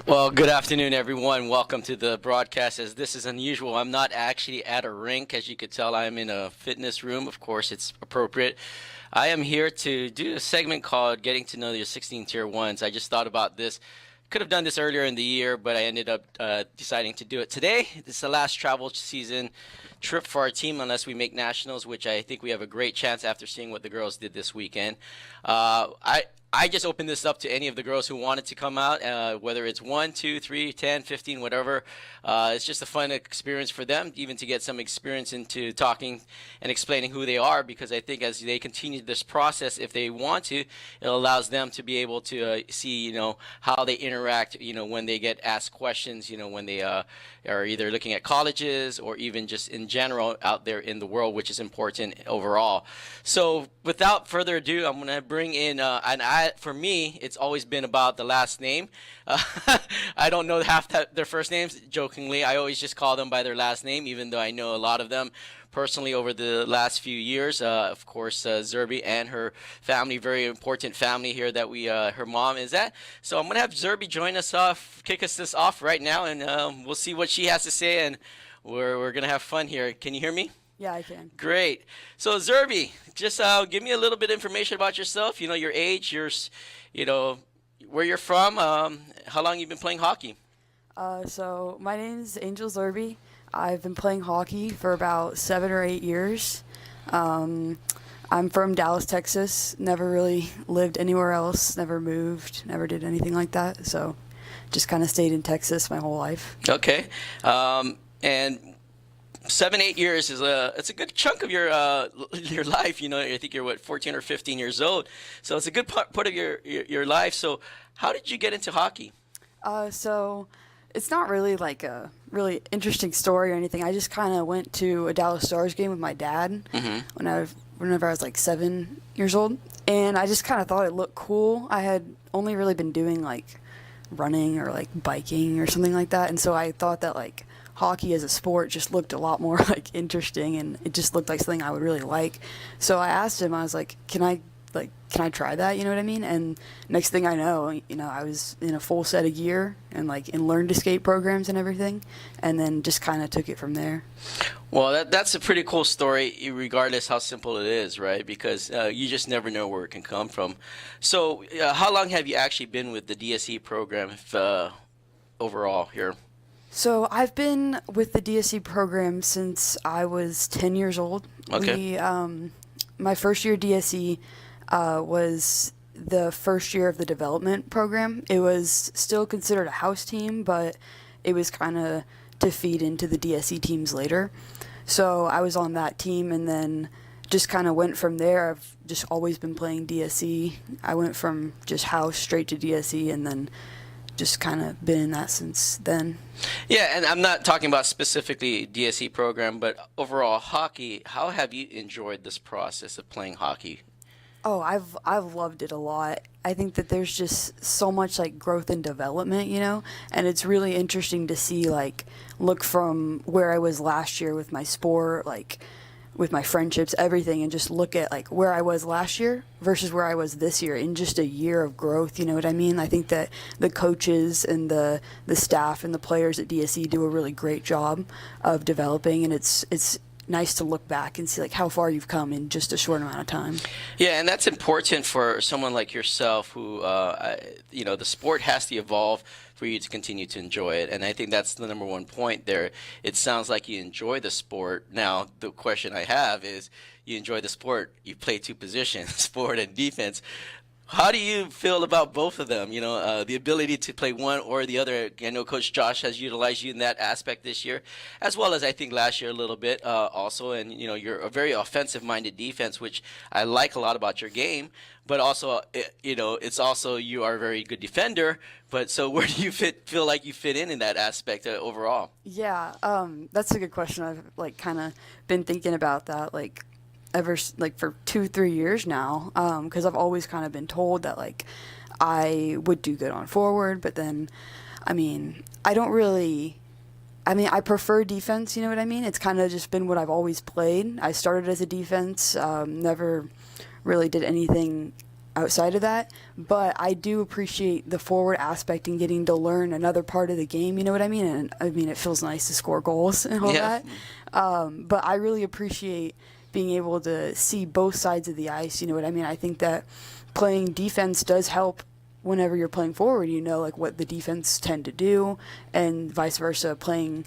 Well, good afternoon, everyone. Welcome to the broadcast. As this is unusual, I'm not actually at a rink. As you could tell, I'm in a fitness room. Of course, it's appropriate. I am here to do a segment called Getting to Know Your 16 Tier 1s. I just thought about this. Could have done this earlier in the year, but I ended up deciding to do it today. This is the last travel season trip for our team unless we make nationals, which I think we have a great chance after seeing what the girls did this weekend. I just opened this up to any of the girls who wanted to come out, whether it's 1, 2, 3, 10, 15, whatever. It's just a fun experience for them, even to get some experience into talking and explaining who they are, because I think as they continue this process, if they want to, it allows them to be able to see, how they interact, when they get asked questions, when they are either looking at colleges or even just in general out there in the world, which is important overall. So without further ado, I'm going to bring in, for me, it's always been about the last name. I don't know half their first names, jokingly. I always just call them by their last name, even though I know a lot of them personally over the last few years. Of course, Zerby and her family, very important family here that her mom is at. So I'm going to have Zerby join us off, kick us this off right now, and we'll see what she has to say, and we're going to have fun here. Can you hear me? Yeah, I can. Great. So Zerby, just give me a little bit of information about yourself. Your age, where you're from, how long you've been playing hockey. So my name's Angel Zerby. I've been playing hockey for about 7 or 8 years. I'm from Dallas, Texas. Never really lived anywhere else. Never moved. Never did anything like that. So just kind of stayed in Texas my whole life. Okay. And 7, 8 years it's a good chunk of your life. I think you're 14 or 15 years old, so it's a good part of your life. So how did you get into hockey? So it's not really like a really interesting story or anything. I just kind of went to a Dallas Stars game with my dad whenever I was like 7 years old, and I just kind of thought it looked cool. I had only really been doing like running or like biking or something like that, and so I thought that like hockey as a sport just looked a lot more like interesting, and it just looked like something I would really like. So I asked him, I was like, can I try that? You know what I mean? And next thing I know, I was in a full set of gear and like in learn to skate programs and everything, and then just kind of took it from there. Well, that's a pretty cool story, regardless how simple it is, right? Because you just never know where it can come from. So how long have you actually been with the DSE program overall here? So I've been with the DSE program since I was 10 years old. Okay. My first year DSE was the first year of the development program. It was still considered a house team, but it was kind of to feed into the DSE teams later. So I was on that team, and then just kind of went from there. I've just always been playing DSE. I went from just house straight to DSE, and then just kind of been in that since then. Yeah, and I'm not talking about specifically DSE program, but overall hockey. How have you enjoyed this process of playing hockey? Oh, I've loved it a lot. I think that there's just so much like growth and development, and it's really interesting to see look from where I was last year with my sport, with my friendships, everything, and just look at where I was last year versus where I was this year in just a year of growth. You know what I mean? I think that the coaches and the staff and the players at DSE do a really great job of developing, and it's nice to look back and see how far you've come in just a short amount of time. Yeah, and that's important for someone like yourself who, the sport has to evolve for you to continue to enjoy it. And I think that's the number one point there. It sounds like you enjoy the sport. Now, the question I have is, you enjoy the sport, you play two positions, forward and defense. How do you feel about both of them? The ability to play one or the other. I know Coach Josh has utilized you in that aspect this year, as well as I think last year a little bit also. And, you're a very offensive-minded defense, which I like a lot about your game. But also, it's also you are a very good defender. But so where do you feel like you fit in that aspect overall? Yeah, that's a good question. I've kind of been thinking about that ever for 2-3 years now, because I've always kind of been told that I would do good on forward, but then I don't really, I prefer defense, you know what I mean? It's kind of just been what I've always played. I started as a defense, never really did anything outside of that, but I do appreciate the forward aspect and getting to learn another part of the game, you know what I mean? And I mean, it feels nice to score goals and all that. But I really appreciate being able to see both sides of the ice, you know what I mean? I think that playing defense does help whenever you're playing forward, you know, like what the defense tend to do, and vice versa. Playing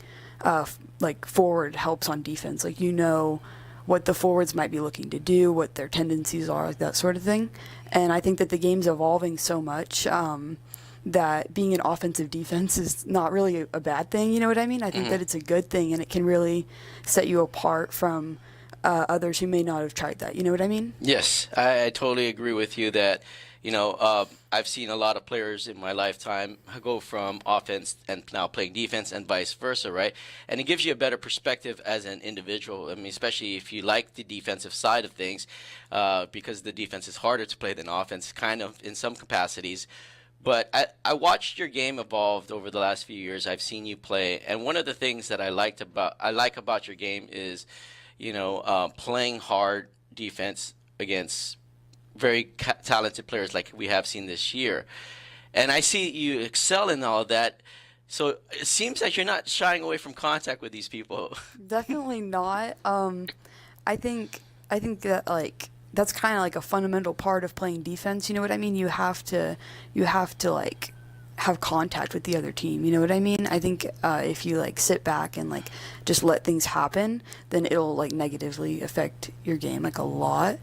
like forward helps on defense, like, you know, what the forwards might be looking to do, what their tendencies are, like that sort of thing. And I think that the game's evolving so much that being an offensive defense is not really a bad thing, you know what I mean? I think that it's a good thing, and it can really set you apart from others who may not have tried that, you know what I mean? Yes, I totally agree with you that, you know, I've seen a lot of players in my lifetime go from offense and now playing defense and vice versa, right? And it gives you a better perspective as an individual. I mean, especially if you like the defensive side of things, because the defense is harder to play than offense, kind of in some capacities. But I watched your game evolve over the last few years. I've seen you play, and one of the things that I like about your game is, you know, playing hard defense against very talented players like we have seen this year. And I see you excel in all of that. So it seems like you're not shying away from contact with these people. Definitely not. I think that, like, that's kind of like a fundamental part of playing defense. You know what I mean? You have to like have contact with the other team. You know what I mean? I think if you like sit back and like just let things happen, then it'll like negatively affect your game like a lot.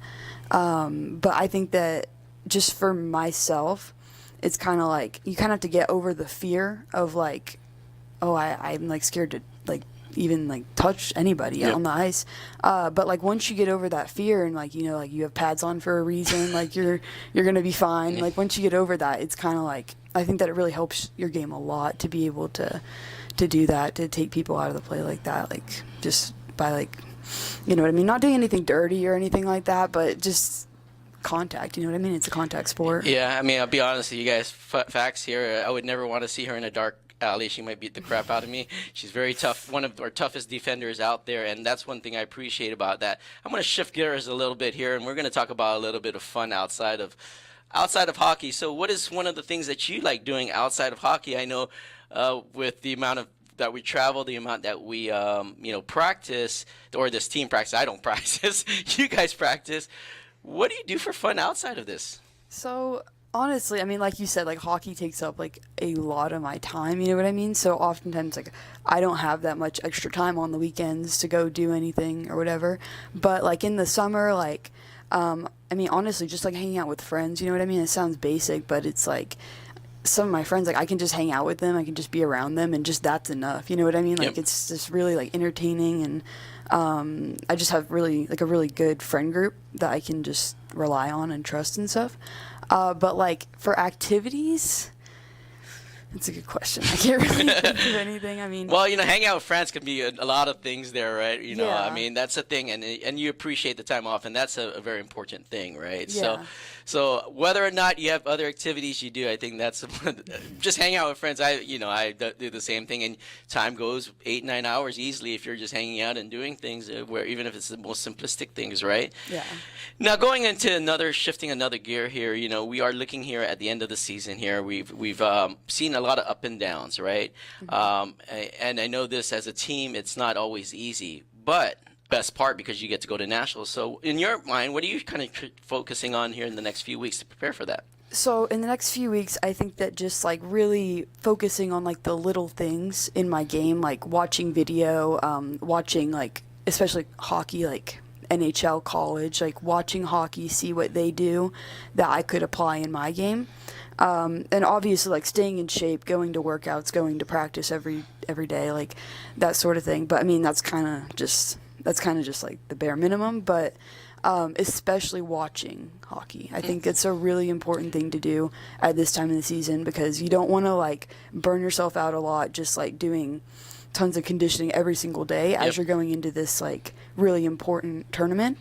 But I think that just for myself, it's kind of like you kind of have to get over the fear of like, oh, I'm like scared to like even like touch anybody on the ice. But like once you get over that fear and like, you know, like you have pads on for a reason, like you're gonna be fine. Like once you get over that, it's kind of like, I think that it really helps your game a lot to be able to do that, to take people out of the play like that, like just by like, you know what I mean? Not doing anything dirty or anything like that, but just contact, you know what I mean? It's a contact sport. Yeah, I mean, I'll be honest with you guys, facts here. I would never want to see her in a dark alley. She might beat the crap out of me. She's very tough, one of our toughest defenders out there, and that's one thing I appreciate about that. I'm going to shift gears a little bit here, and we're going to talk about a little bit of fun outside of hockey. So what is one of the things that you like doing outside of hockey? I know with the amount of that we travel, the amount that we you know, practice, or this team practice. I don't practice. You guys practice. What do you do for fun outside of this? So honestly, I mean, like you said, like hockey takes up like a lot of my time, you know what I mean? So oftentimes like I don't have that much extra time on the weekends to go do anything or whatever. But like in the summer, like I mean, honestly, just like hanging out with friends, you know what I mean? It sounds basic, but it's like some of my friends, like I can just hang out with them, I can just be around them, and just that's enough, you know what I mean? Like it's just really like entertaining, and I just have really like a really good friend group that I can just rely on and trust and stuff. But like for activities, that's a good question. I can't really think of anything. I mean, well, you know, hanging out with friends can be a lot of things there, right? You know, Yeah. I mean, that's a thing, and you appreciate the time off, and that's a very important thing, right? Yeah. So whether or not you have other activities you do, I think that's just hang out with friends. I do the same thing, and time goes 8-9 hours easily if you're just hanging out and doing things, where even if it's the most simplistic things, right? Yeah. Now going into shifting another gear here, you know, we are looking here at the end of the season here. We've seen a lot of up and downs, right? And I know this as a team, it's not always easy, but best part because you get to go to nationals. So in your mind, what are you kind of focusing on here in the next few weeks to prepare for that? So in the next few weeks, I think that just like really focusing on like the little things in my game, like watching video, watching like especially hockey, like NHL, college, like watching hockey, see what they do that I could apply in my game. And obviously like staying in shape, going to workouts, going to practice every day, like that sort of thing. But I mean, that's kind of just like the bare minimum, but especially watching hockey. I think it's a really important thing to do at this time of the season because you don't want to like burn yourself out a lot just like doing tons of conditioning every single day as you're going into this like really important tournament.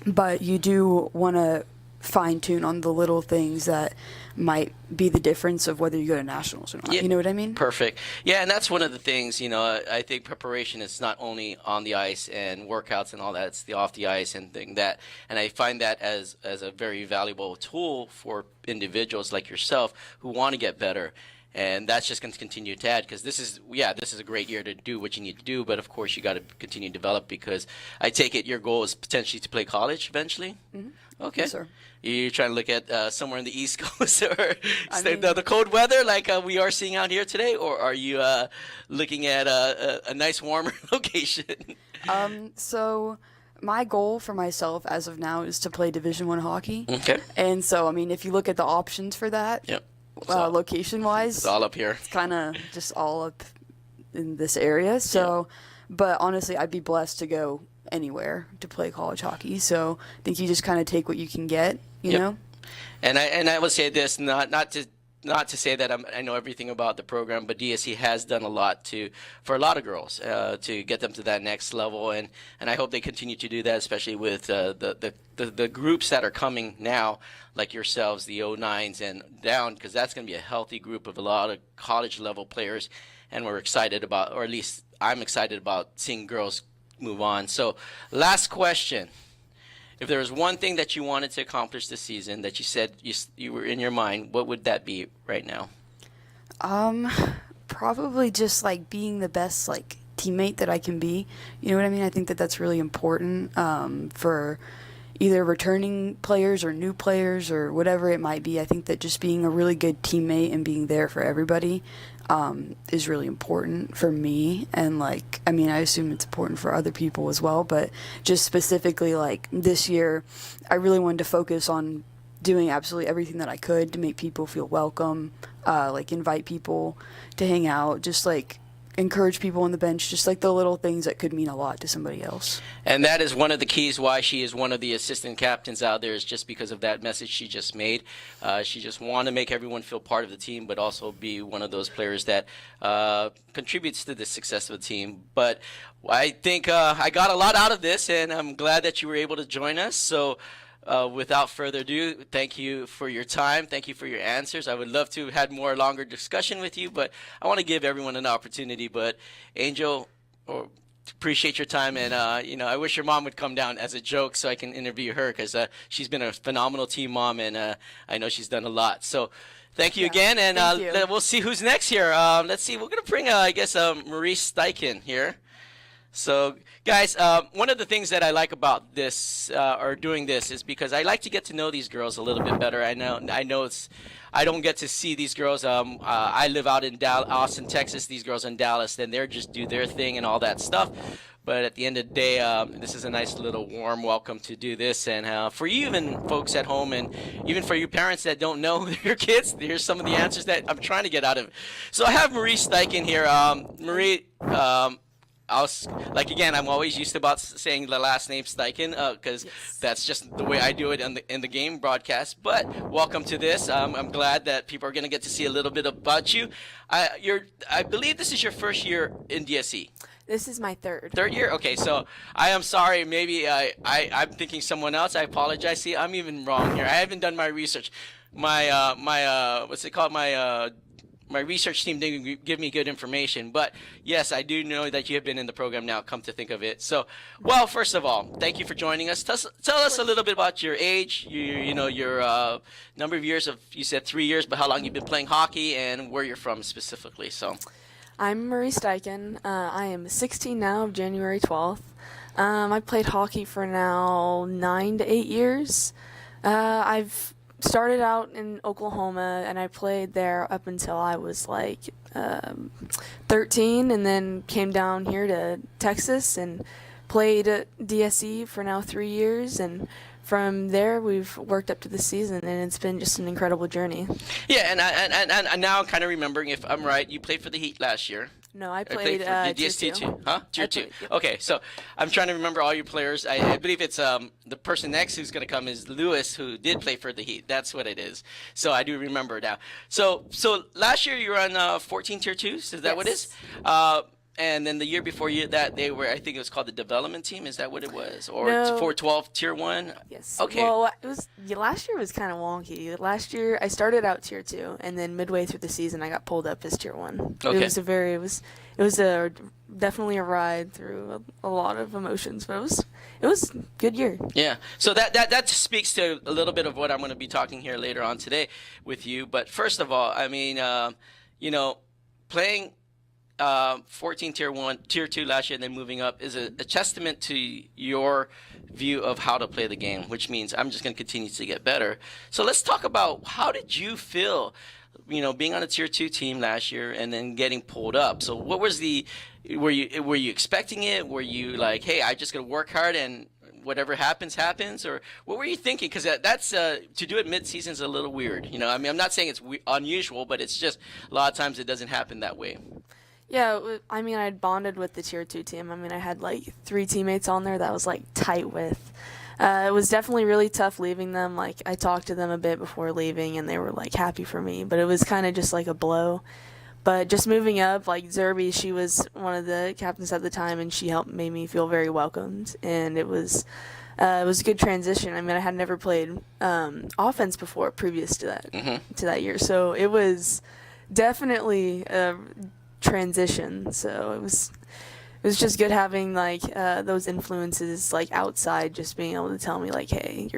But you do want to fine tune on the little things that might be the difference of whether you go to nationals or not. Yeah, you know what I mean? perfect. Yeah, and that's one of the things, I think preparation is not only on the ice and workouts and all that, it's the off the ice and thing that, and I find that as a very valuable tool for individuals like yourself who want to get better. And that's just going to continue to add, because this is a great year to do what you need to do, but of course you got to continue to develop, because I take it your goal is potentially to play college eventually? Mm-hmm. Okay. Yes, sir. You're trying to look at somewhere in the East Coast or I mean, the cold weather like we are seeing out here today, or are you looking at a nice warmer location? So my goal for myself as of now is to play Division I hockey. Okay. And so, I mean, if you look at the options for that, Yep. location-wise, It's all up here. it's kind of just all up in this area. So, but honestly, I'd be blessed to go anywhere to play college hockey. So I think you just kind of take what you can get, you know? And I will say this, not to say that I know everything about the program, but DSE has done a lot for a lot of girls to get them to that next level, and I hope they continue to do that, especially with the groups that are coming now, like yourselves, the 09s and down, because that's going to be a healthy group of a lot of college level players, and we're excited about, or at least I'm excited about seeing girls move on. So, last question. If there was one thing that you wanted to accomplish this season that you said you were in your mind, what would that be right now? Probably just like being the best like teammate that I can be. You know what I mean? I think that that's really important for either returning players or new players or whatever it might be. I think that just being a really good teammate and being there for everybody is really important for me. And like, I mean, I assume it's important for other people as well, but just specifically like this year, I really wanted to focus on doing absolutely everything that I could to make people feel welcome, like invite people to hang out, just like encourage people on the bench, just like the little things that could mean a lot to somebody else. And that is one of the keys why she is one of the assistant captains out there, is just because of that message she just made. She just wanted to make everyone feel part of the team, but also be one of those players that contributes to the success of the team. But I think I got a lot out of this, and I'm glad that you were able to join us. So without further ado, thank you for your time. Thank you for your answers. I would love to have had more longer discussion with you, but I want to give everyone an opportunity. But Angel, appreciate your time, and I wish your mom would come down as a joke so I can interview her, because she's been a phenomenal team mom, and I know she's done a lot. So thank you again, and we'll see who's next here. Let's see. We're going to bring, Marie Steichen here. So, guys, one of the things that I like about this or doing this is because I like to get to know these girls a little bit better. I know I don't get to see these girls. I live out in Austin, Texas. These girls in Dallas, then they just do their thing and all that stuff. But at the end of the day, this is a nice little warm welcome to do this. And for you even folks at home, and even for you parents that don't know your kids, here's some of the answers that I'm trying to get out of it. So I have Marie Steichen here. Marie, I'm always used to about saying the last name Steichen because that's just the way I do it in the game broadcast. But welcome to this. I'm glad that people are going to get to see a little bit about you. I believe this is your first year in DSE. This is my third. Third year? Okay, so I am sorry. Maybe I'm thinking someone else. I apologize. See, I'm even wrong here. I haven't done my research. My research team didn't give me good information, but yes, I do know that you have been in the program now, come to think of it. So, well, first of all, thank you for joining us. Tell us a little bit about your age, your number of years you said 3 years, but how long you've been playing hockey and where you're from specifically. So, I'm Marie Steichen. I am 16 now, January 12th. I played hockey for now 9 to 8 years. I've started out in Oklahoma, and I played there up until I was like 13, and then came down here to Texas and played at DSE for now 3 years, and from there we've worked up to the season, and it's been just an incredible journey. Yeah, and now I'm kind of remembering, if I'm right, you played for the Heat last year. No, I played for the DST2. Huh? Tier 2. Yep. Okay, so I'm trying to remember all your players. I believe it's the person next who's going to come is Lewis, who did play for the Heat. That's what it is. So I do remember now. So last year you were on 14 Tier 2s. Is that what it is? And then the year before that, they were, I think it was called the development team. Is that what it was? Or No. 412 Tier 1? Yes. Okay. Well, last year was kind of wonky. Last year I started out Tier 2, and then midway through the season I got pulled up as Tier 1. Okay. It was definitely a ride through a lot of emotions, but it was a good year. Yeah. So that speaks to a little bit of what I'm going to be talking here later on today with you. But first of all, I mean, playing 14 Tier 2 last year and then moving up is a testament to your view of how to play the game, which means I'm just going to continue to get better. So let's talk about, how did you feel, being on a Tier 2 team last year and then getting pulled up? So what was were you expecting it? Were you like, hey, I just got to work hard and whatever happens, or what were you thinking? Because that's to do it mid-season is a little weird. I mean, I'm not saying it's unusual, but it's just a lot of times it doesn't happen that way. Yeah, I mean, I'd bonded with the Tier 2 team. I mean, I had, 3 teammates on there that I was, tight with. It was definitely really tough leaving them. I talked to them a bit before leaving, and they were, happy for me. But it was kind of just, a blow. But just moving up, Zerby, she was one of the captains at the time, and she made me feel very welcomed. And it was a good transition. I mean, I had never played offense before previous to that year. So it was definitely transition, so it was just good having those influences outside, just being able to tell me hey,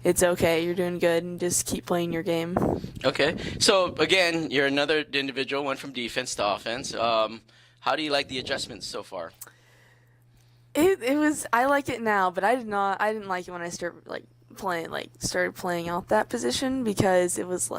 it's okay, you're doing good, and just keep playing your game. Okay, so again, you're another individual, went from defense to offense. How do you like the adjustments so far? I like it now, but I didn't like it when I started playing out that position, because it was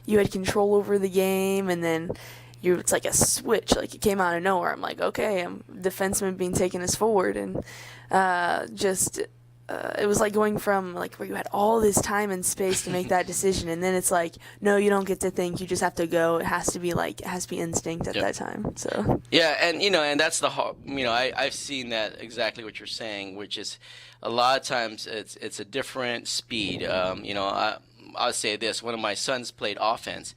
you had control over the game, and then it's like a switch, it came out of nowhere. I'm like, okay, I'm defenseman being taken as forward, and it was going from where you had all this time and space to make that decision, and then it's no, you don't get to think, you just have to go. It has to be instinct at that time. So yeah, and and that's the I've seen that exactly what you're saying, which is a lot of times it's a different speed. I'll say this: one of my sons played offense.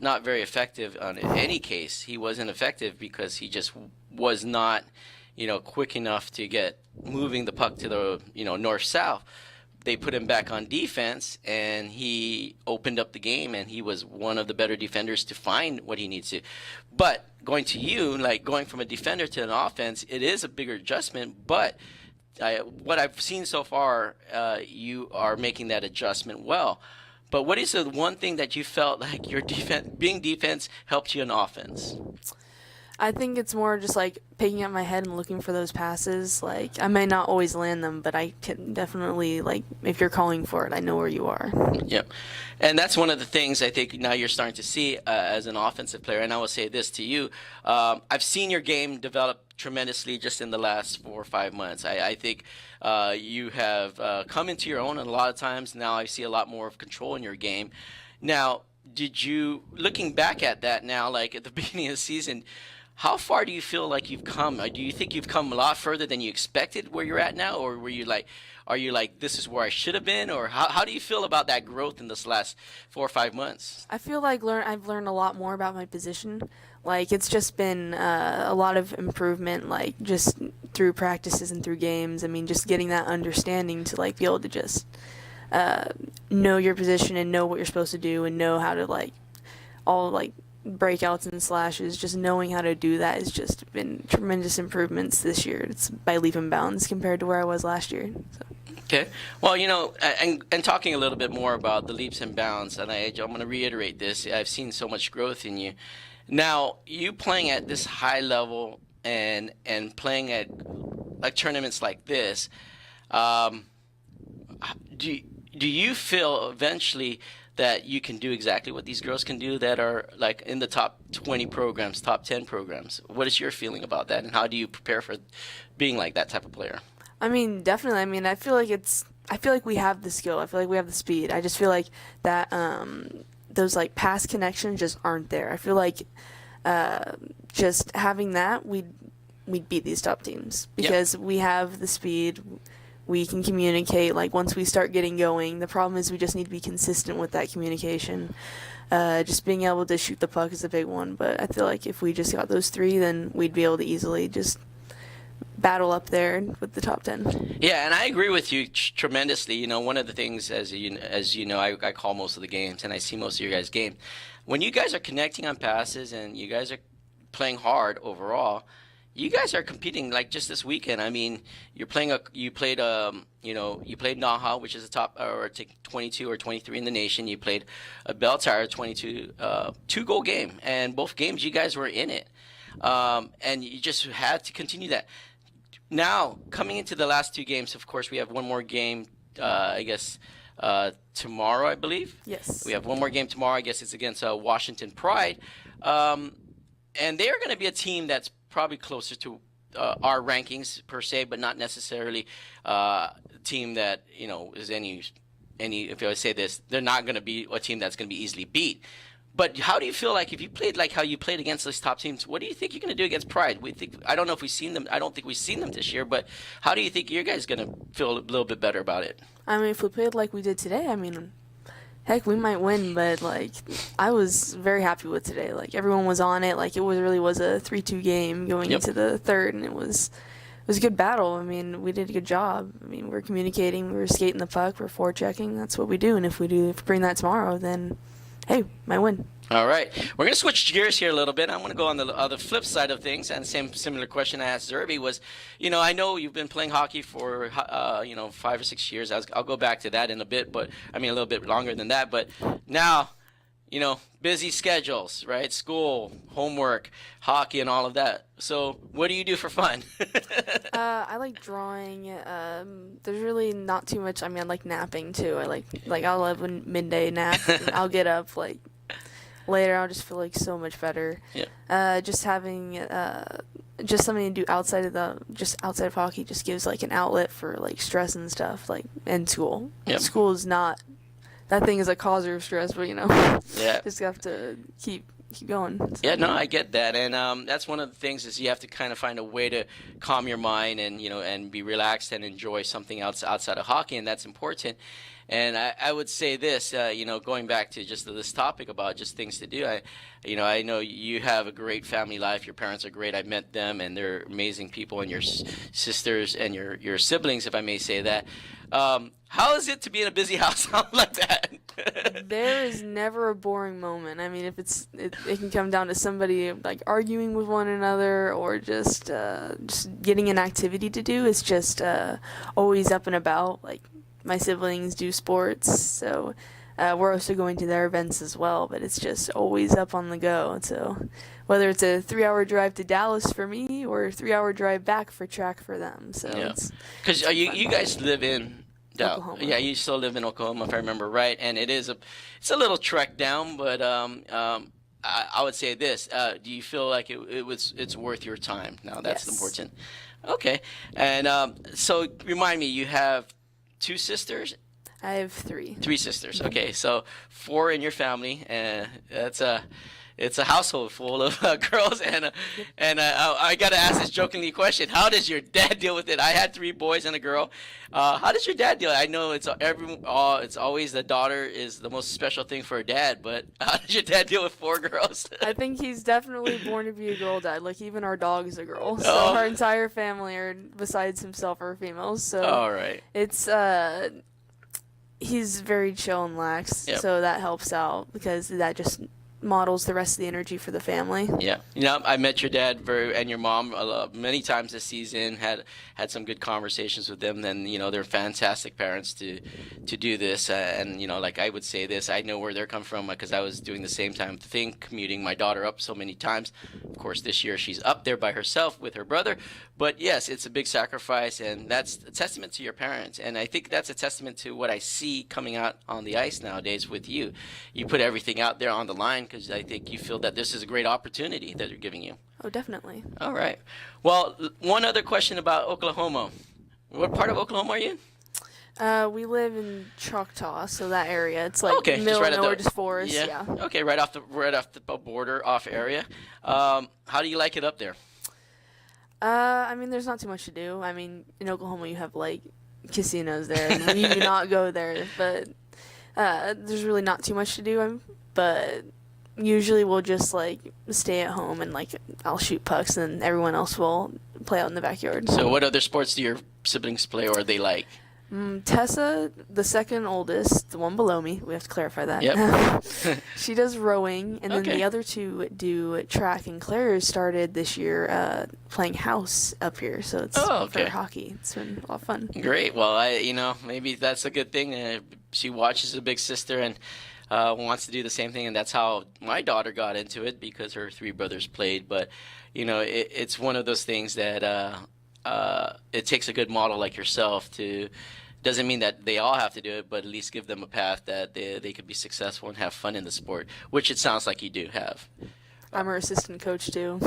Not very effective in any case. He wasn't effective because he just was not, quick enough to get moving the puck to the, north-south. They put him back on defense, and he opened up the game, and he was one of the better defenders to find what he needs to. But going to you, going from a defender to an offense, it is a bigger adjustment, but what I've seen so far, you are making that adjustment well. But what is the one thing that you felt like your being defense helped you in offense? I think it's more just picking up my head and looking for those passes. I may not always land them, but I can definitely, if you're calling for it, I know where you are. Yep. And that's one of the things I think now you're starting to see as an offensive player. And I will say this to you. I've seen your game develop tremendously just in the last 4 or 5 months. I think you have come into your own, and a lot of times now I see a lot more of control in your game. Now, looking back at that now, at the beginning of the season, how far do you feel like you've come? Do you think you've come a lot further than you expected where you're at now? Or are you this is where I should have been? Or how do you feel about that growth in this last 4 or 5 months? I feel I've learned a lot more about my position. It's just been a lot of improvement, just through practices and through games. I mean, just getting that understanding to, be able to just know your position and know what you're supposed to do and know how to, all, breakouts and slashes. Just knowing how to do that has just been tremendous improvements this year. It's by leap and bounds compared to where I was last year. So. Okay. Well, and talking a little bit more about the leaps and bounds, and I'm going to reiterate this. I've seen so much growth in you. Now, you playing at this high level and playing at tournaments like this, do you feel eventually that you can do exactly what these girls can do that are in the top 20 programs, top 10 programs? What is your feeling about that, and how do you prepare for being that type of player? I mean, definitely. I mean, I feel like we have the skill. I feel like we have the speed. I just feel like that those pass connections just aren't there. I feel like just having that, we'd beat these top teams because we have the speed. we can communicate. Like, once we start getting going, the problem is we just need to be consistent with that communication. Just being able to shoot the puck is a big one, but I feel like if we just got those 3, then we'd be able to easily just battle up there with the top 10. Yeah, and I agree with you tremendously. You know, one of the things, as you know, I call most of the games, and I see most of your guys' games. When you guys are connecting on passes and you guys are playing hard overall, you guys are competing. Like just this weekend, I mean, you played Naha, which is a top or 22 or 23 in the nation. You played a Beltire 22 2-goal game, and both games you guys were in it, and you just had to continue that. Now, coming into the last 2 games, of course, we have one more game, I guess, tomorrow, I believe. Yes. We have one more game tomorrow. I guess it's against Washington Pride. And they are going to be a team that's probably closer to our rankings, per se, but not necessarily a team that, you know, is any, if I say this, they're not going to be a team that's going to be easily beat. But how do you feel like if you played like how you played against those top teams, what do you think you're going to do against Pride? I don't know if we've seen them. I don't think we've seen them this year, but how do you think you guys going to feel a little bit better about it? I mean, if we played like we did today, I mean, heck, we might win, but like I was very happy with today. Like everyone was on it. Like it really was a 3-2 game going into the third, and it was a good battle. I mean, we did a good job. I mean, we're communicating, we were skating the puck, we're forechecking. That's what we do, and if we bring that tomorrow, then hey, might win. All right. We're going to switch gears here a little bit. I want to go on the other flip side of things. And similar question I asked Zerby was, you know, I know you've been playing hockey for, 5 or 6 years. I'll go back to that in a bit, but I mean a little bit longer than that. But now, you know, busy schedules, right? School, homework, hockey, and all of that. So what do you do for fun? I like drawing. There's really not too much. I mean, I like napping too. I'll have a midday nap. And I'll get up like later. I'll just feel like so much better. Yeah. Just having just something to do outside of hockey just gives like an outlet for like stress and stuff. Like and school. Yep. School is not. That thing is a causer of stress, but you know, just have to keep going. So. Yeah, no, I get that, and that's one of the things is you have to kind of find a way to calm your mind and and be relaxed and enjoy something else outside of hockey, and that's important. And I would say this, going back to just this topic about just things to do. I know you have a great family life. Your parents are great. I met them, and they're amazing people. And your sisters and your siblings, if I may say that. How is it to be in a busy household like that? There is never a boring moment. I mean, if it can come down to somebody like arguing with one another or just getting an activity to do. It's just always up and about. Like my siblings do sports, so we're also going to their events as well. But it's just always up on the go. So whether it's a 3-hour drive to Dallas for me or a 3-hour drive back for track for them. So yeah, because you guys live in Oklahoma. Yeah, you still live in Oklahoma, if I remember right, and it's a little trek down, but I would say this: do you feel like it's worth your time? Now that's important. Okay, and so remind me, you have 2 sisters. I have 3. 3 sisters. Okay, so 4 in your family, and it's a household full of girls, and I got to ask this jokingly question: how does your dad deal with it? I had 3 boys and a girl. How does your dad deal? I know it's always the daughter is the most special thing for a dad, but how does your dad deal with 4 girls? I think he's definitely born to be a girl dad. Like even our dog is a girl, so our entire family are besides himself are females. So all right, it's he's very chill and lax, so that helps out because that just models the rest of the energy for the family. Yeah, I met your dad and your mom many times this season. Had some good conversations with them. Then they're fantastic parents to do this. And like I would say this, I know where they're coming from because I was doing the same thing, commuting my daughter up so many times. Of course, this year she's up there by herself with her brother. But yes, it's a big sacrifice, and that's a testament to your parents. And I think that's a testament to what I see coming out on the ice nowadays with you. You put everything out there on the line because I think you feel that this is a great opportunity that they're giving you. Oh, definitely. All right. Well, one other question about Oklahoma. What part of Oklahoma are you in? We live in Choctaw, so that area. It's like middle of nowhere, just forest. Yeah. Okay, right off the border off area. How do you like it up there? I mean, there's not too much to do. I mean, in Oklahoma, you have like casinos there, and we do not go there. But there's really not too much to do. But usually we'll just like stay at home and like I'll shoot pucks, and everyone else will play out in the backyard. So what other sports do your siblings play, or are they like? Tessa, the second oldest, the one below me, we have to clarify that. Yep. She does rowing, and then Okay. the other two do track. And Claire started this year playing house up here, so it's okay. for hockey. It's been a lot of fun. Great. Well, maybe that's a good thing. She watches a big sister and wants to do the same thing, and that's how my daughter got into it because her three brothers played. But it's one of those things that it takes a good model like yourself to. Doesn't mean that they all have to do it, but at least give them a path that they could be successful and have fun in the sport, which it sounds like you do have. I'm her assistant coach too.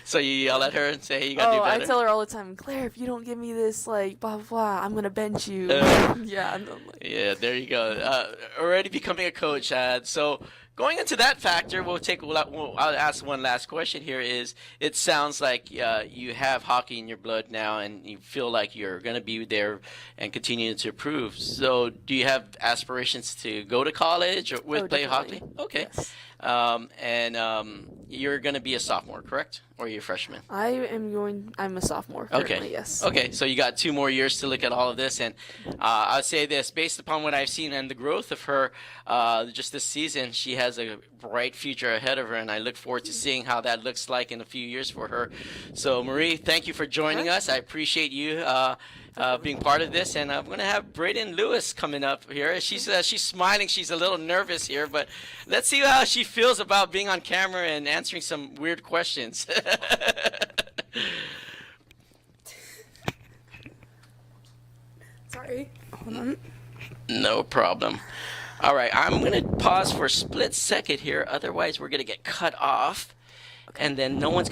So you yell at her and say, hey, you got to do I better? tell her all the time, Claire, if you don't give me this, like, blah, blah, blah, I'm going to bench you. Yeah. And I'm like, Yeah, there you go. Already becoming a coach. So going into that factor, I'll ask one last question here. It sounds like you have hockey in your blood now, and you feel like you're going to be there and continue to improve. So do you have aspirations to go to college or play hockey? definitely. Okay. Yes. You're going to be a sophomore, correct? Or are you a freshman? I'm a sophomore currently, Okay. yes. Okay, so you got 2 more years to look at all of this, and I'll say this: based upon what I've seen and the growth of her, just this season, she has a bright future ahead of her, and I look forward to seeing how that looks like in a few years for her. So, Marie, thank you for joining us. I appreciate you being part of this, and I'm going to have Brayden Lewis coming up here. She's smiling. She's a little nervous here, but let's see how she feels about being on camera and answering some weird questions. Sorry. Hold on. No problem. All right, I'm going to pause for a split second here. Otherwise, we're going to get cut off, and then no one's